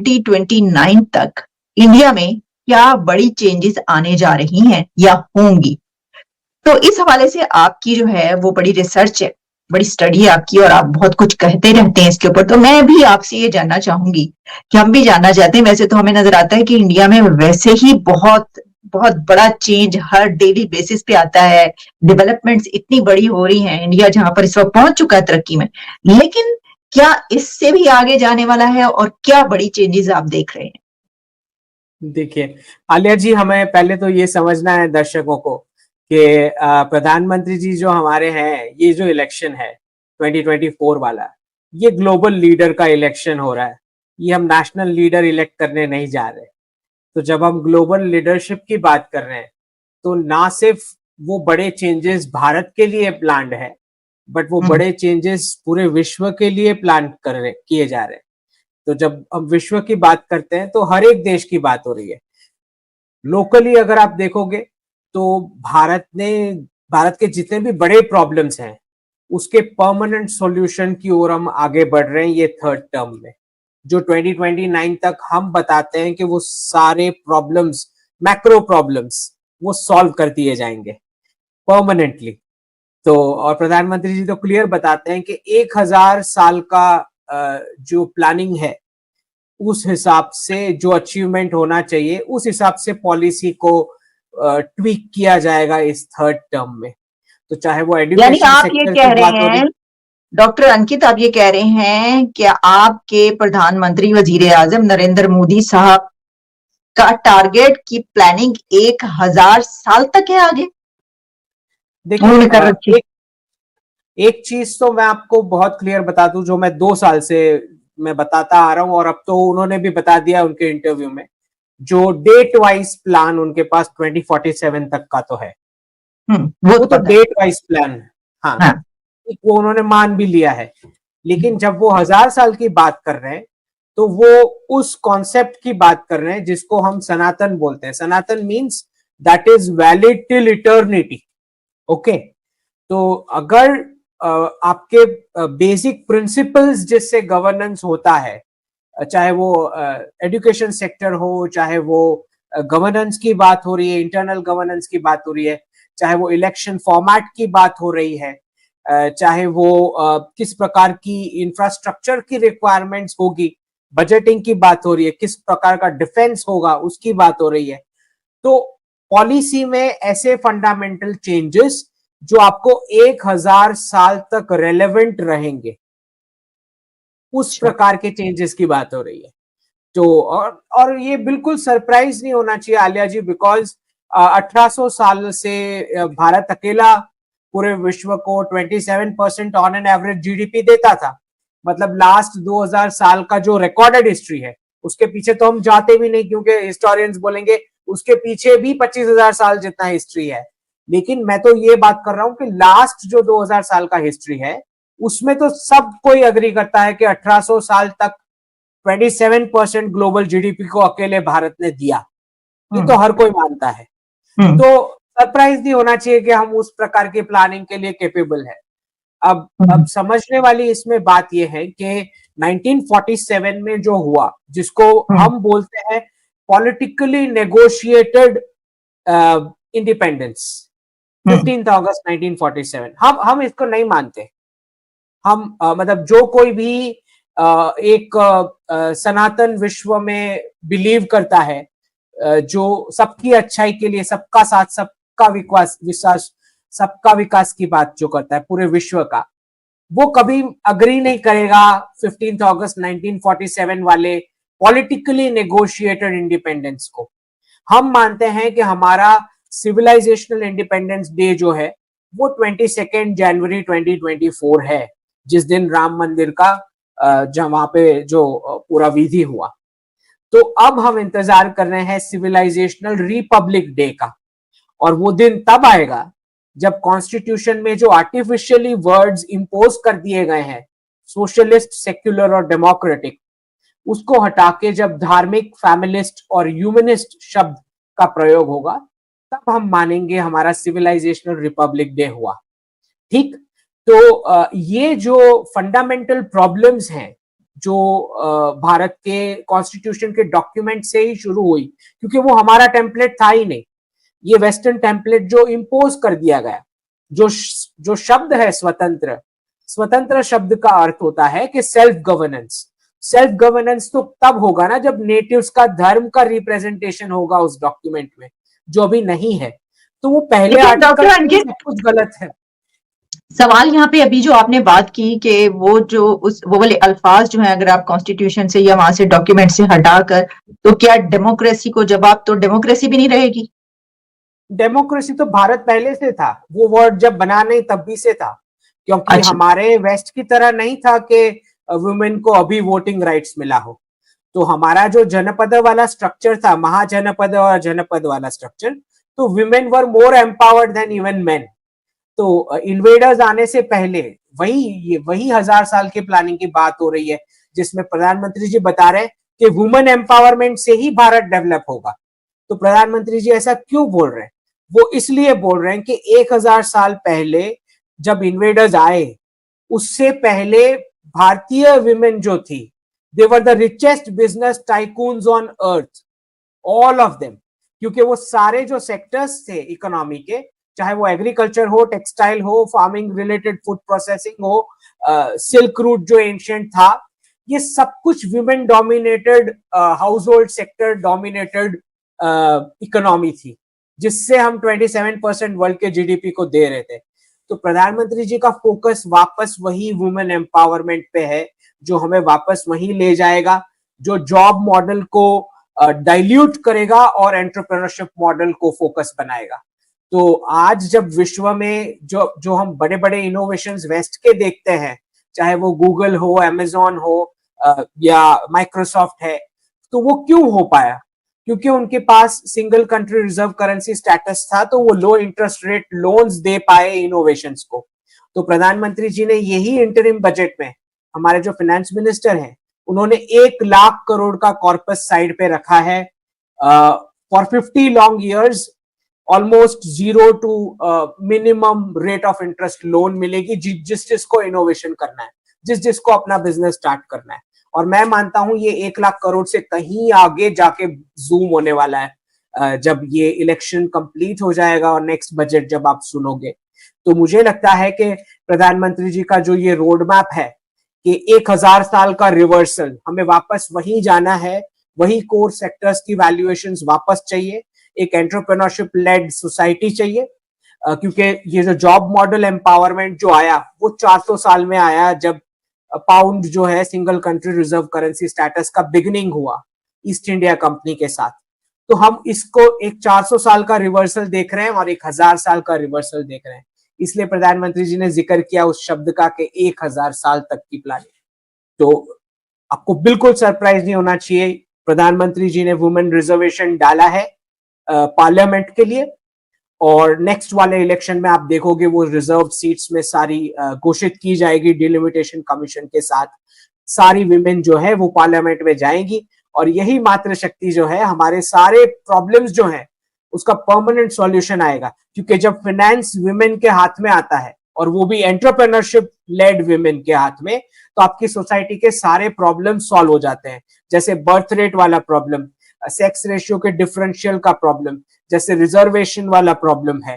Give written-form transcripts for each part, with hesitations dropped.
2029 तक इंडिया में क्या बड़ी चेंजेस आने जा रही हैं या होंगी? तो इस हवाले से आपकी जो है वो बड़ी रिसर्च है, बड़ी स्टडी है आपकी, और आप बहुत कुछ कहते रहते हैं इसके ऊपर। तो मैं भी आपसे ये जानना चाहूंगी कि हम भी जानना चाहते हैं। वैसे तो हमें नजर आता है कि इंडिया में वैसे ही बहुत बहुत बड़ा चेंज हर डेली बेसिस पे आता है। डेवलपमेंट्स इतनी बड़ी हो रही हैं, इंडिया जहां पर इस वक्त पहुंच चुका है तरक्की में, लेकिन क्या इससे भी आगे जाने वाला है और क्या बड़ी चेंजेस आप देख रहे हैं? देखिए आलिया जी, हमें पहले तो ये समझना है दर्शकों को कि प्रधानमंत्री जी जो हमारे हैं, ये जो इलेक्शन है 2024 वाला, ये ग्लोबल लीडर का इलेक्शन हो रहा है। ये हम नेशनल लीडर इलेक्ट करने नहीं जा रहे। तो जब हम ग्लोबल लीडरशिप की बात कर रहे हैं, तो ना सिर्फ वो बड़े चेंजेस भारत के लिए प्लान्ड है, बट वो बड़े चेंजेस पूरे विश्व के लिए प्लान किए जा रहे हैं। तो जब हम विश्व की बात करते हैं तो हर एक देश की बात हो रही है। लोकली अगर आप देखोगे तो भारत के जितने भी बड़े प्रॉब्लम्स हैं, उसके परमानेंट सॉल्यूशन की ओर हम आगे बढ़ रहे हैं ये थर्ड टर्म में। जो 2029 तक हम बताते हैं कि वो सारे प्रॉब्लम्स, मैक्रो प्रॉब्लम्स, वो सॉल्व कर दिए जाएंगे परमानेंटली। तो और प्रधानमंत्री जी तो क्लियर बताते हैं कि 1000 साल का जो प्लानिंग है, उस हिसाब से जो अचीवमेंट होना चाहिए, उस हिसाब से पॉलिसी को ट्वीक किया जाएगा इस थर्ड टर्म में। तो चाहे वो एजुकेशन सेक्टर की बात हो रही, डॉक्टर अंकित, आप ये कह रहे हैं कि आपके प्रधानमंत्री वजीर आजम नरेंद्र मोदी साहब का टारगेट की प्लानिंग 1000 साल तक है आगे? देखिए एक चीज तो मैं आपको बहुत क्लियर बता दूं, जो मैं 2 साल से मैं बताता आ रहा हूं, और अब तो उन्होंने भी बता दिया उनके इंटरव्यू में। जो डेट वाइज प्लान उनके पास 2047 तक का तो है, वो तो डेट वाइज प्लान है। हाँ, वो उन्होंने मान भी लिया है। लेकिन जब वो 1000 साल की बात कर रहे हैं, तो वो उस कॉन्सेप्ट की बात कर रहे हैं जिसको हम सनातन बोलते हैं। Sanatan means that is valid till eternity. Okay, तो अगर आपके बेसिक प्रिंसिपल्स जिससे गवर्नेंस होता है, चाहे वो एजुकेशन सेक्टर हो, चाहे वो गवर्नेंस की बात हो रही है, इंटरनल गवर्नेंस की बात हो रही है, चाहे वो इलेक्शन फॉर्मेट की बात हो रही है, चाहे वो किस प्रकार की इंफ्रास्ट्रक्चर की रिक्वायरमेंट्स होगी, बजटिंग की बात हो रही है, किस प्रकार का डिफेंस होगा उसकी बात हो रही है। तो पॉलिसी में ऐसे फंडामेंटल चेंजेस जो आपको 1000 साल तक रेलेवेंट रहेंगे, उस प्रकार के चेंजेस की बात हो रही है। तो और ये बिल्कुल सरप्राइज नहीं होना चाहिए आलिया जी, बिकॉज 1800 साल से भारत अकेला पूरे विश्व को 27% ऑन एन एवरेज जीडीपी देता था। मतलब लास्ट 2000 साल का जो रिकॉर्डेड हिस्ट्री है, उसके पीछे तो हम जाते भी नहीं, क्योंकि हिस्टोरियंस बोलेंगे उसके पीछे भी 25,000 साल जितना हिस्ट्री है। लेकिन मैं तो ये बात कर रहा हूं कि लास्ट जो 2000 साल का हिस्ट्री है, उसमें तो सब कोई अग्री करता है कि 1800 साल तक 27% ग्लोबल जीडीपी को अकेले भारत ने दिया। ये तो हर कोई मानता है। तो सरप्राइज नहीं होना चाहिए कि हम उस प्रकार की प्लानिंग के लिए कैपेबल है। अब समझने वाली इसमें बात यह है कि 1947 में जो हुआ, जिसको हम बोलते हैं पॉलिटिकली नेगोशिएटेड इंडिपेंडेंस, 15 अगस्त 1947, हम इसको नहीं मानते। हम मतलब जो कोई भी एक सनातन विश्व में बिलीव करता है, जो सबकी अच्छाई के लिए, सबका साथ, सबका विकास, सबका विकास की बात जो करता है पूरे विश्व का, वो कभी अग्री नहीं करेगा 15 अगस्त 1947 वाले पॉलिटिकली नेगोशिएटेड इंडिपेंडेंस को। हम मानते हैं कि हमारा सिविलाइजेशनल इंडिपेंडेंस डे जो है वो 22 जनवरी 2024 है, जिस दिन राम मंदिर का वहां पे जो पूरा विधि हुआ। तो अब हम इंतजार कर रहे हैं सिविलाइजेशनल रिपब्लिक डे का, और वो दिन तब आएगा जब कॉन्स्टिट्यूशन में जो आर्टिफिशियली वर्ड्स इंपोज कर दिए गए हैं, सोशलिस्ट, सेक्युलर और डेमोक्रेटिक, उसको हटा के जब धार्मिक, फैमिलिस्ट और ह्यूमनिस्ट शब्द का प्रयोग होगा, तब हम मानेंगे हमारा सिविलाइजेशनल रिपब्लिक डे हुआ। ठीक, तो ये जो फंडामेंटल प्रॉब्लम्स हैं जो भारत के कॉन्स्टिट्यूशन के डॉक्यूमेंट से ही शुरू हुई, क्योंकि वो हमारा टेम्पलेट था ही नहीं, ये वेस्टर्न टेम्पलेट जो इम्पोज कर दिया गया। जो शब्द है स्वतंत्र, स्वतंत्र शब्द का अर्थ होता है कि सेल्फ गवर्नेंस। सेल्फ गवर्नेंस तो तब होगा ना जब नेटिव्स का धर्म का रिप्रेजेंटेशन होगा उस डॉक्यूमेंट में, जो अभी नहीं है। तो वो पहले आर्टिकल सब कुछ गलत है। सवाल यहाँ पे अभी जो आपने बात की कि वो वाले अल्फाज जो हैं अगर आप कॉन्स्टिट्यूशन से या वहां से डॉक्यूमेंट से हटाकर, तो क्या डेमोक्रेसी को जवाब, तो डेमोक्रेसी भी नहीं रहेगी? डेमोक्रेसी तो भारत पहले से था, वो वर्ड जब बना नहीं तब भी से था, क्योंकि अच्छा। हमारे वेस्ट की तरह नहीं था कि वुमेन को अभी वोटिंग राइट्स मिला हो। तो हमारा जो जनपद वाला स्ट्रक्चर था, महाजनपद और जनपद वाला स्ट्रक्चर, तो women were more empowered than even men. तो इन्वेडर्स आने से पहले वही 1000 साल की प्लानिंग की बात हो रही है, जिसमें प्रधानमंत्री जी बता रहे हैं कि वुमेन एम्पावरमेंट से ही भारत डेवलप होगा। तो प्रधानमंत्री जी ऐसा क्यों बोल रहे हैं? वो इसलिए बोल रहे हैं कि 1000 साल पहले जब इन्वेडर्स आए, उससे पहले भारतीय विमेन जो थी, they were the richest business tycoons on earth, all of them. क्योंकि वो सारे जो सेक्टर्स थे इकोनॉमी के, चाहे वो एग्रीकल्चर हो, टेक्सटाइल हो, फार्मिंग रिलेटेड फूड प्रोसेसिंग हो, सिल्क रूट जो एंशिएंट था, ये सब कुछ women dominated, house hold sector dominated economy थी, जिससे हम 27% वर्ल्ड के जीडीपी को दे रहे थे। तो प्रधानमंत्री जी का फोकस वापस वही वुमेन एम्पावरमेंट पे है, जो हमें वापस वही ले जाएगा, जो जॉब मॉडल को डाइल्यूट करेगा और एंटरप्रेन्योरशिप मॉडल को फोकस बनाएगा। तो आज जब विश्व में जो हम बड़े बड़े इनोवेशंस वेस्ट के देखते हैं, चाहे वो गूगल हो, अमेजॉन हो, या माइक्रोसॉफ्ट है, तो वो क्यों हो पाया? क्योंकि उनके पास single country reserve currency status था, तो वो लो इंटरेस्ट रेट लोन्स दे पाए इनोवेशंस को। तो प्रधानमंत्री जी ने यही इंटरिम बजट में, हमारे जो फाइनेंस मिनिस्टर हैं, उन्होंने 1 लाख करोड़ का कॉर्पस साइड पे रखा है for 50 long years. Almost 0 to minimum rate of interest loan मिलेगी जिसको इनोवेशन करना है, जिसको अपना बिजनेस स्टार्ट करना है। और मैं मानता हूं ये 1 लाख करोड़ से कहीं आगे जाके जूम होने वाला है जब ये इलेक्शन कंप्लीट हो जाएगा और नेक्स्ट बजट जब आप सुनोगे। तो मुझे लगता है कि प्रधानमंत्री जी का जो ये रोड मैप है कि 1000 साल का रिवर्सल, हमें वापस वहीं जाना है, वही कोर सेक्टर्स की वैल्यूएशंस वापस चाहिए, एक एंटरप्रेन्योरशिप लेड सोसाइटी चाहिए, क्योंकि ये जो जॉब मॉडल एम्पावरमेंट जो आया वो 400 साल में आया, जब पाउंड जो है single country reserve currency status का बिगिनिंग हुआ ईस्ट इंडिया कंपनी के साथ। तो हम इसको एक 400 साल का रिवर्सल देख रहे हैं और 1000 साल का रिवर्सल देख रहे हैं। इसलिए प्रधानमंत्री जी ने जिक्र किया उस शब्द का कि 1000 साल तक की प्लानिंग। तो आपको बिल्कुल सरप्राइज नहीं होना चाहिए, प्रधानमंत्री जी ने वुमेन रिजर्वेशन डाला है पार्लियामेंट के लिए, और नेक्स्ट वाले इलेक्शन में आप देखोगे वो रिजर्व सीट्स में सारी घोषित की जाएगी डिलिमिटेशन कमीशन के साथ। सारी विमेन जो है वो पार्लियामेंट में जाएंगी, और यही मात्र शक्ति जो है हमारे सारे प्रॉब्लम्स जो है उसका परमानेंट सॉल्यूशन आएगा। क्योंकि जब फाइनेंस विमेन के हाथ में आता है, और वो भी एंटरप्रेन्योरशिप लेड विमेन के हाथ में, तो आपकी सोसाइटी के सारे प्रॉब्लम सॉल्व हो जाते हैं। जैसे बर्थ रेट वाला प्रॉब्लम, सेक्स रेशियो के डिफरेंशियल का प्रॉब्लम, जैसे रिजर्वेशन वाला प्रॉब्लम है,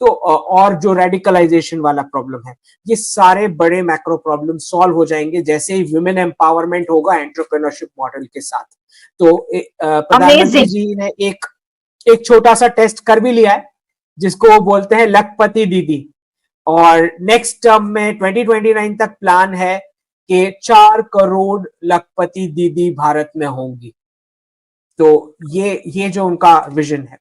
तो और जो रेडिकलाइजेशन वाला प्रॉब्लम है, ये सारे बड़े मैक्रो प्रॉब्लम सॉल्व हो जाएंगे जैसे ही वुमेन एम्पावरमेंट होगा एंटरप्रेन्योरशिप मॉडल के साथ। तो प्रधानमंत्री जी ने एक छोटा सा टेस्ट कर भी लिया है, जिसको वो बोलते हैं लखपति दीदी, और नेक्स्ट टर्म में 2029 तक प्लान है कि 4 करोड़ लखपति दीदी भारत में होंगी। तो ये जो उनका विजन है,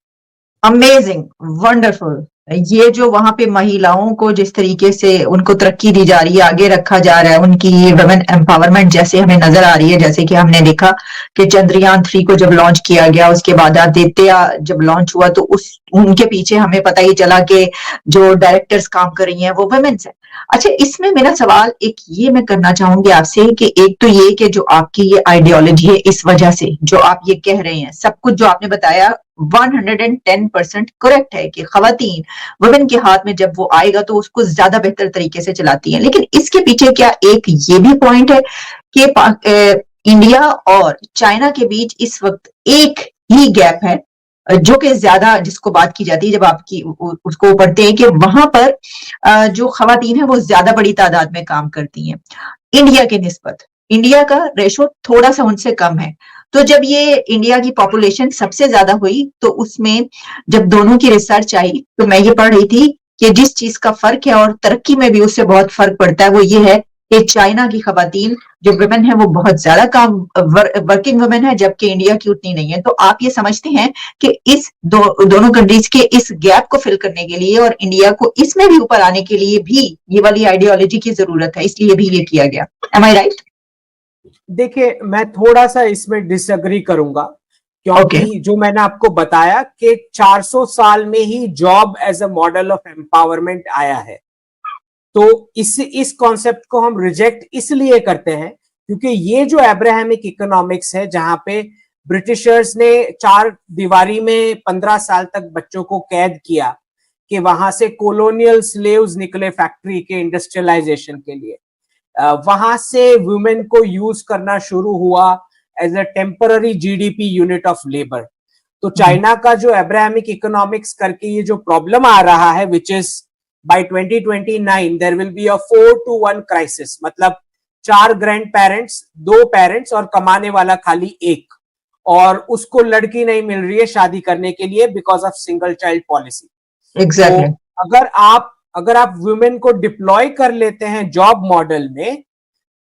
अमेजिंग, वंडरफुल। ये जो वहां पे महिलाओं को जिस तरीके से उनको तरक्की दी जा रही है, आगे रखा जा रहा है, उनकी वुमेन एम्पावरमेंट जैसे हमें नजर आ रही है, जैसे कि हमने देखा कि चंद्रयान 3 को जब लॉन्च किया गया, उसके बाद आदित्य जब लॉन्च हुआ, तो उनके पीछे हमें पता ही चला कि जो डायरेक्टर्स काम कर रही हैं वो वुमेन्स हैं। अच्छा, इसमें मेरा सवाल एक ये मैं करना चाहूंगी आपसे कि एक तो ये कि जो आपकी ये आइडियोलॉजी है, इस वजह से जो आप ये कह रहे हैं, सब कुछ जो आपने बताया 110% करेक्ट है कि खवातीन वुमेन के हाथ में जब वो आएगा तो उसको ज्यादा बेहतर तरीके से चलाती हैं, लेकिन इसके पीछे क्या एक ये भी पॉइंट है कि इंडिया और चाइना के बीच इस वक्त एक ही गैप है जो कि ज्यादा जिसको बात की जाती है जब आपकी उसको पढ़ते हैं कि वहां पर जो खवातीन है वो ज्यादा बड़ी तादाद में काम करती हैं इंडिया के निस्बत। इंडिया का रेशो थोड़ा सा उनसे कम है। तो जब ये इंडिया की पॉपुलेशन सबसे ज्यादा हुई तो उसमें जब दोनों की रिसर्च आई तो मैं ये पढ़ रही थी कि जिस चीज का फर्क है और तरक्की में भी उससे बहुत फर्क पड़ता है वो ये है कि चाइना की खवातीन जो वुमेन है वो बहुत ज्यादा वर्किंग वुमेन है, जबकि इंडिया की उतनी नहीं है। तो आप ये समझते हैं कि इस दोनों कंट्रीज के इस गैप को फिल करने के लिए और इंडिया को इसमें भी ऊपर आने के लिए भी ये वाली आइडियोलॉजी की जरूरत है, इसलिए भी ये किया गया। एम आई राइट? देखिए, मैं थोड़ा सा इसमें डिसएग्री करूंगा, क्योंकि जो मैंने आपको बताया कि 400 साल में ही job as a model of empowerment आया है। तो इस कॉन्सेप्ट को हम रिजेक्ट इसलिए करते हैं क्योंकि ये जो अब्राहमिक इकोनॉमिक्स है, जहां पे ब्रिटिशर्स ने 4 दीवारी में 15 साल तक बच्चों को कैद किया, कि वहां से कॉलोनियल स्लेव्स निकले फैक्ट्री के इंडस्ट्रियलाइजेशन के लिए, वहां से वुमेन को यूज करना शुरू हुआ as a temporary GDP unit of labour. तो चाइना का जो अब्राहमिक इकोनॉमिक्स करके ये जो प्रॉब्लम आ रहा है, which is by 2029 there will be a 4-to-1 crisis, मतलब 4 ग्रैंड पेरेंट्स, 2 पेरेंट्स और कमाने वाला खाली एक, और उसको लड़की नहीं मिल रही है शादी करने के लिए because of single child policy. Exactly. तो अगर आप वुमेन को डिप्लॉय कर लेते हैं जॉब मॉडल में,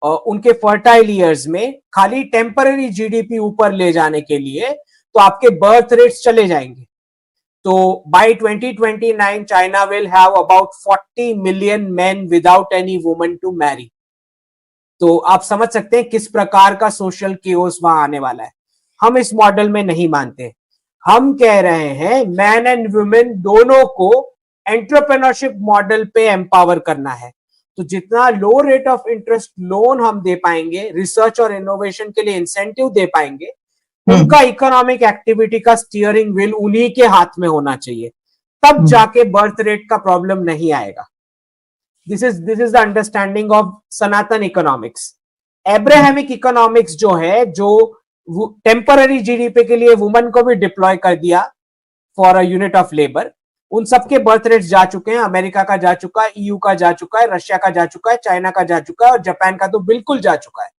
उनके फर्टाइल ईयर्स में खाली टेम्पररी जीडीपी ऊपर ले जाने के लिए, तो आपके बर्थ रेट्स चले जाएंगे। तो by 2029 China will have about 40 million men without any woman to marry। तो आप समझ सकते हैं किस प्रकार का सोशल केओस वहां आने वाला है। हम इस मॉडल में नहीं मानते। हम कह रहे हैं मैन एंड वुमेन दोनों को एंटरप्रेन्योरशिप मॉडल पे एम्पावर करना है। तो जितना लो रेट ऑफ इंटरेस्ट लोन हम दे पाएंगे, रिसर्च और इनोवेशन के लिए इंसेंटिव दे पाएंगे, उनका इकोनॉमिक एक्टिविटी का स्टीयरिंग व्हील उन्हीं के हाथ में होना चाहिए, तब जाके बर्थ रेट का प्रॉब्लम नहीं आएगा। This is the understanding of Sanatan economics. Abrahamic economics जो है, जो टेम्पररी जीडीपी के लिए वुमन को भी डिप्लॉय कर दिया for a unit of labour, उन सबके बर्थ रेट्स जा चुके हैं। अमेरिका का जा चुका है, ईयू का जा चुका है, रशिया का जा चुका है, चाइना का जा चुका है और जापान का तो बिल्कुल जा चुका है।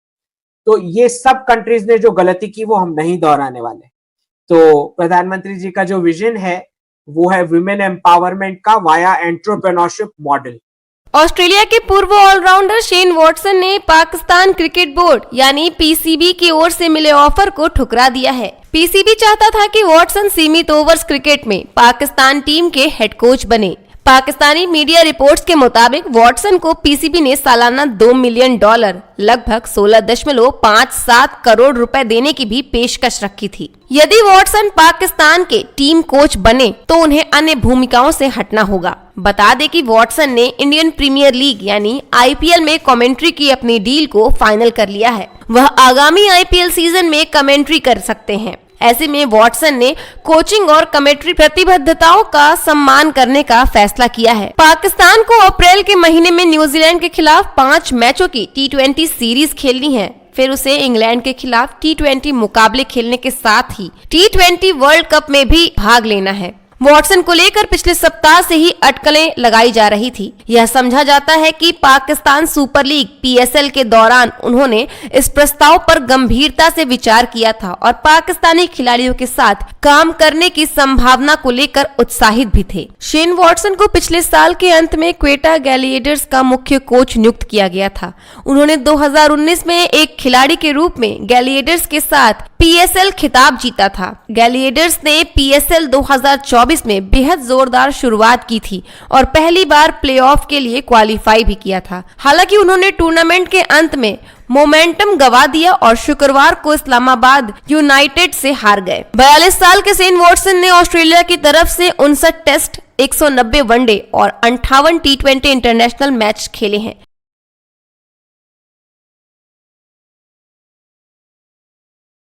तो ये सब कंट्रीज ने जो गलती की वो हम नहीं दोहराने वाले। तो प्रधानमंत्री जी का जो विजन है वो है वुमेन एम्पावरमेंट का वाया एंटरप्रेन्योरशिप मॉडल। ऑस्ट्रेलिया के पूर्व ऑलराउंडर शेन वॉटसन ने पाकिस्तान क्रिकेट बोर्ड यानी पीसीबी की ओर से मिले ऑफर को ठुकरा दिया है। पीसीबी चाहता था कि वॉटसन सीमित ओवर्स क्रिकेट में पाकिस्तान टीम के हेड कोच बने। पाकिस्तानी मीडिया रिपोर्ट्स के मुताबिक वॉटसन को पीसीबी ने सालाना $2 मिलियन लगभग 16.57 करोड़ रुपए देने की भी पेशकश रखी थी। यदि वॉटसन पाकिस्तान के टीम कोच बने तो उन्हें अन्य भूमिकाओं से हटना होगा। बता दें कि वॉटसन ने इंडियन प्रीमियर लीग यानी आईपीएल में कमेंट्री की अपनी डील को फाइनल कर लिया है। वह आगामी आईपीएल सीजन में कमेंट्री कर सकते हैं। ऐसे में वॉटसन ने कोचिंग और कमेंट्री प्रतिबद्धताओं का सम्मान करने का फैसला किया है। पाकिस्तान को अप्रैल के महीने में न्यूजीलैंड के खिलाफ 5 मैचों की T20 सीरीज खेलनी है। फिर उसे इंग्लैंड के खिलाफ T20 मुकाबले खेलने के साथ ही T20 वर्ल्ड कप में भी भाग लेना है। वॉटसन को लेकर पिछले सप्ताह से ही अटकलें लगाई जा रही थी। यह समझा जाता है कि पाकिस्तान सुपर लीग PSL के दौरान उन्होंने इस प्रस्ताव पर गंभीरता से विचार किया था और पाकिस्तानी खिलाड़ियों के साथ काम करने की संभावना को लेकर उत्साहित भी थे। शेन वॉटसन को पिछले साल के अंत में क्वेटा ग्लैडिएटर्स का मुख्य कोच नियुक्त किया गया था। उन्होंने 2019 में एक खिलाड़ी के रूप में ग्लैडिएटर्स के साथ PSL खिताब जीता था। ग्लैडिएटर्स ने PSL 2024 में बेहद जोरदार शुरुआत की थी और पहली बार प्लेऑफ के लिए क्वालिफाई भी किया था। हालांकि उन्होंने टूर्नामेंट के अंत में मोमेंटम गवा दिया और शुक्रवार को इस्लामाबाद यूनाइटेड से हार गए। 42 साल के शेन वॉटसन ने ऑस्ट्रेलिया की तरफ से 59 टेस्ट, 190 वनडे और 58 टी20 इंटरनेशनल मैच खेले हैं।